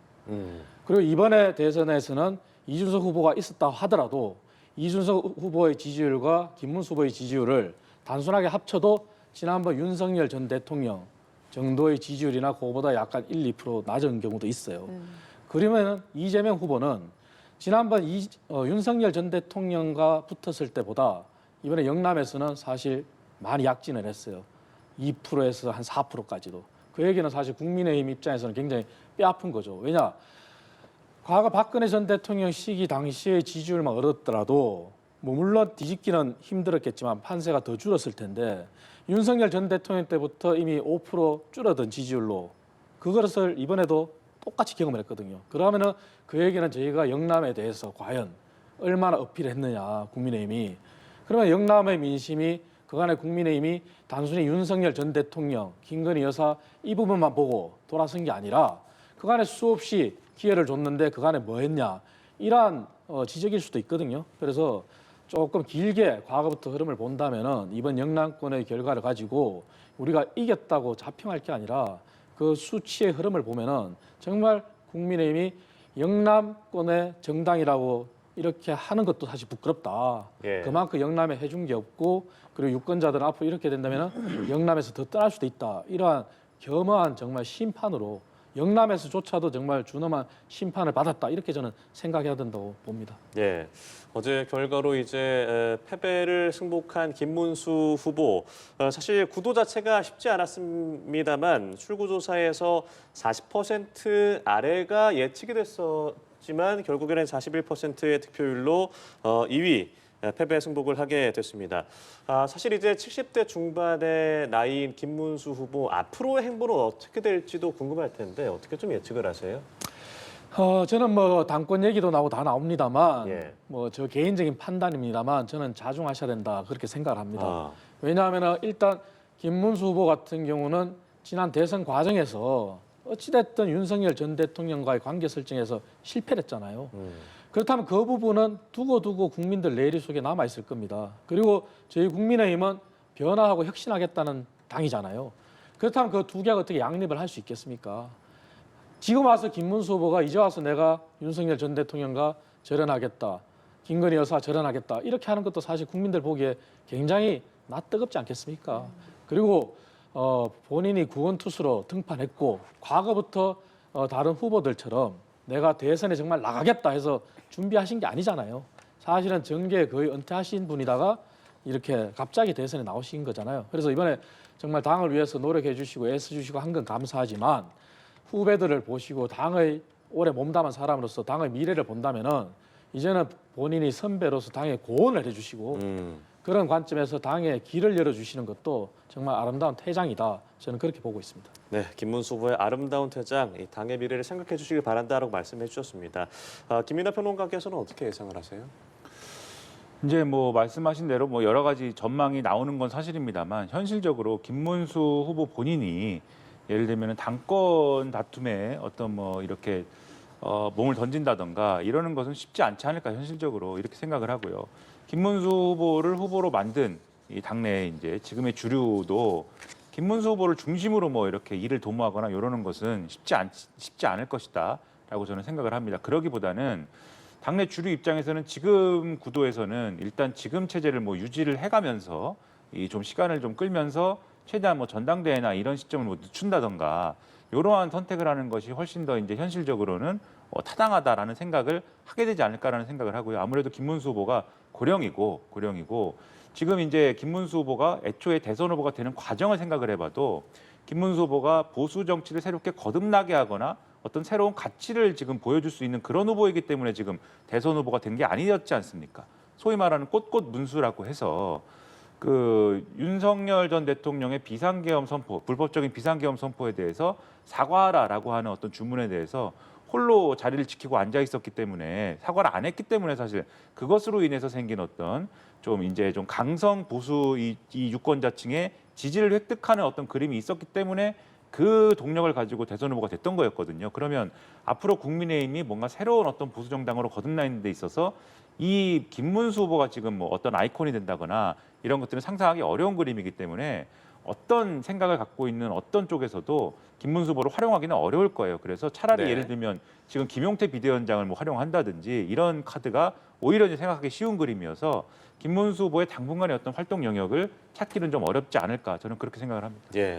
그리고 이번에 대선에서는 이준석 후보가 있었다 하더라도 이준석 후보의 지지율과 김문수 후보의 지지율을 단순하게 합쳐도 지난번 윤석열 전 대통령 정도의 지지율이나 그거보다 약간 1, 2% 낮은 경우도 있어요. 그러면 이재명 후보는 지난번 윤석열 전 대통령과 붙었을 때보다 이번에 영남에서는 사실 많이 약진을 했어요. 2%에서 한 4%까지도. 그 얘기는 사실 국민의힘 입장에서는 굉장히 뼈아픈 거죠. 왜냐? 과거 박근혜 전 대통령 시기 당시의 지지율만 얻었더라도 뭐 물론 뒤집기는 힘들었겠지만 판세가 더 줄었을 텐데 윤석열 전 대통령 때부터 이미 5% 줄어든 지지율로 그것을 이번에도 똑같이 경험을 했거든요. 그러면은 그 얘기는 저희가 영남에 대해서 과연 얼마나 어필했느냐 국민의힘이. 그러면 영남의 민심이 그간의 국민의힘이 단순히 윤석열 전 대통령, 김건희 여사 이 부분만 보고 돌아선 게 아니라 그간에 수없이 기회를 줬는데 그간에 뭐 했냐 이러한 지적일 수도 있거든요. 그래서 조금 길게 과거부터 흐름을 본다면은 이번 영남권의 결과를 가지고 우리가 이겼다고 자평할 게 아니라 그 수치의 흐름을 보면은 정말 국민의힘이 영남권의 정당이라고 이렇게 하는 것도 사실 부끄럽다. 예. 그만큼 영남에 해준 게 없고 그리고 유권자들은 앞으로 이렇게 된다면 영남에서 더 떠날 수도 있다. 이러한 겸허한 정말 심판으로 영남에서조차도 정말 준엄한 심판을 받았다. 이렇게 저는 생각해야 된다고 봅니다. 예. 어제 결과로 이제 패배를 승복한 김문수 후보 사실 구도 자체가 쉽지 않았습니다만 출구조사에서 40% 아래가 예측이 됐었지만 결국에는 41%의 득표율로 2위 패배 승복을 하게 됐습니다. 사실 이제 70대 중반의 나이인 김문수 후보 앞으로의 행보는 어떻게 될지도 궁금할 텐데 어떻게 좀 예측을 하세요? 저는 뭐 당권 얘기도 나오고 다 나옵니다만 예. 뭐 저 개인적인 판단입니다만 저는 자중하셔야 된다 그렇게 생각을 합니다. 아. 왜냐하면 일단 김문수 후보 같은 경우는 지난 대선 과정에서 어찌됐든 윤석열 전 대통령과의 관계 설정에서 실패를 했잖아요. 그렇다면 그 부분은 두고 국민들 내리 속에 남아 있을 겁니다. 그리고 저희 국민의힘은 변화하고 혁신하겠다는 당이잖아요. 그렇다면 그 두 개가 어떻게 양립을 할 수 있겠습니까? 지금 와서 김문수 후보가 이제 와서 내가 윤석열 전 대통령과 절연하겠다, 김건희 여사 절연하겠다 이렇게 하는 것도 사실 국민들 보기에 굉장히 낯뜨겁지 않겠습니까? 그리고 본인이 구원투수로 등판했고 과거부터 다른 후보들처럼 내가 대선에 정말 나가겠다 해서 준비하신 게 아니잖아요. 사실은 정계에 거의 은퇴하신 분이다가 이렇게 갑자기 대선에 나오신 거잖아요. 그래서 이번에 정말 당을 위해서 노력해 주시고 애써주시고 한 건 감사하지만 후배들을 보시고 당의 오래 몸담은 사람으로서 당의 미래를 본다면은 이제는 본인이 선배로서 당에 고언을 해주시고 그런 관점에서 당에 길을 열어주시는 것도 정말 아름다운 퇴장이다. 저는 그렇게 보고 있습니다. 네, 김문수 후보의 아름다운 퇴장, 이 당의 미래를 생각해 주시길 바란다라고 말씀해 주셨습니다. 김민하 평론가께서는 어떻게 예상을 하세요? 이제 뭐 말씀하신 대로 뭐 여러 가지 전망이 나오는 건 사실입니다만 현실적으로 김문수 후보 본인이 예를 들면 당권 다툼에 어떤 뭐 이렇게 몸을 던진다던가 이러는 것은 쉽지 않지 않을까 현실적으로 이렇게 생각을 하고요. 김문수 후보를 후보로 만든 이 당내 이제 지금의 주류도 김문수 후보를 중심으로 뭐 이렇게 일을 도모하거나 이러는 것은 쉽지 않을 것이다라고 저는 생각을 합니다. 그러기보다는 당내 주류 입장에서는 지금 구도에서는 일단 지금 체제를 뭐 유지를 해가면서 이 좀 시간을 좀 끌면서 최대한 뭐 전당대회나 이런 시점을 뭐 늦춘다던가 이러한 선택을 하는 것이 훨씬 더 이제 현실적으로는 타당하다라는 생각을 하게 되지 않을까라는 생각을 하고요. 아무래도 김문수 후보가 고령이고 지금 이제 김문수 후보가 애초에 대선 후보가 되는 과정을 생각을 해봐도 김문수 후보가 보수 정치를 새롭게 거듭나게 하거나 어떤 새로운 가치를 지금 보여줄 수 있는 그런 후보이기 때문에 지금 대선 후보가 된 게 아니었지 않습니까? 소위 말하는 꽃꽃 문수라고 해서 그 윤석열 전 대통령의 비상계엄 선포, 불법적인 비상계엄 선포에 대해서 사과하라라고 하는 어떤 주문에 대해서 홀로 자리를 지키고 앉아 있었기 때문에 사과를 안 했기 때문에 사실 그것으로 인해서 생긴 어떤 좀 이제 좀 강성 보수 이 유권자층의 지지를 획득하는 어떤 그림이 있었기 때문에 그 동력을 가지고 대선 후보가 됐던 거였거든요. 그러면 앞으로 국민의힘이 뭔가 새로운 어떤 보수 정당으로 거듭나 있는 데 있어서 이 김문수 후보가 지금 뭐 어떤 아이콘이 된다거나 이런 것들은 상상하기 어려운 그림이기 때문에 어떤 생각을 갖고 있는 어떤 쪽에서도 김문수 후보를 활용하기는 어려울 거예요. 그래서 차라리 네. 예를 들면 지금 김용태 비대위원장을 뭐 활용한다든지 이런 카드가 오히려 이제 생각하기 쉬운 그림이어서 김문수 후보의 당분간의 어떤 활동 영역을 찾기는 좀 어렵지 않을까 저는 그렇게 생각을 합니다. 예,